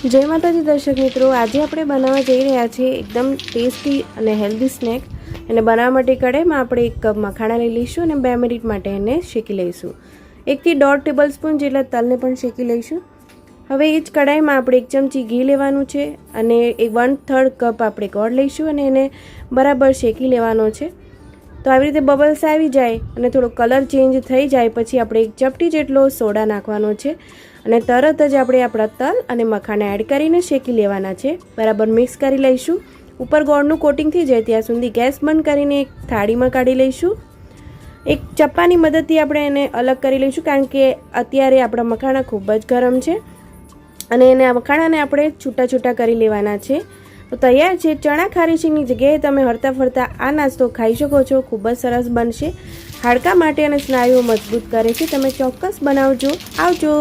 જય માતાજી દર્શક મિત્રો, આજે આપણે બનાવવા જઈ રહ્યા છીએ એકદમ ટેસ્ટી અને હેલ્ધી સ્નેક. એને બનાવવા માટે કઢાઈમાં આપણે 1 કપ મખાણા લઈ લઈશું અને 2 મિનિટ માટે એને શેકી લઈશું. 1 થી 1.5 ટેબલસ્પૂન જેટલા તલને પણ શેકી લઈશું. હવે એ જ કઢાઈમાં આપણે 1 ચમચી ઘી લેવાનું છે અને 1/3 કપ આપણે ગોળ લઈશું અને એને બરાબર શેકી લેવાનો છે. તો આવી રીતે બબલ્સ આવી જાય અને થોડો કલર ચેન્જ થઈ જાય પછી આપણે 1 ચપટી જેટલો સોડા નાખવાનો છે અને તરત જ આપણે આપણા તલ અને મખાણા એડ કરીને શેકી લેવાના છે. બરાબર મિક્સ કરી લઈશું. ઉપર ગોળનું કોટિંગ થઈ જાય ત્યાં સુધી ગેસ બંધ કરીને એક થાળીમાં કાઢી લઈશું. એક ચપ્પાની મદદથી આપણે એને અલગ કરી લઈશું કારણ કે અત્યારે આપણા મખાણા ખૂબ જ ગરમ છે અને એને આ મખાણાને આપણે છૂટા છૂટા કરી લેવાના છે. તો તૈયાર છે. ચણા ખારીશીની જગ્યાએ તમે હરતા ફરતા આ નાસ્તો ખાઈ શકો છો. ખૂબ જ સરસ બનશે. હાડકા માટે અને સ્નાયુઓ મજબૂત કરે છે. તમે ચોક્કસ બનાવજો. આવજો.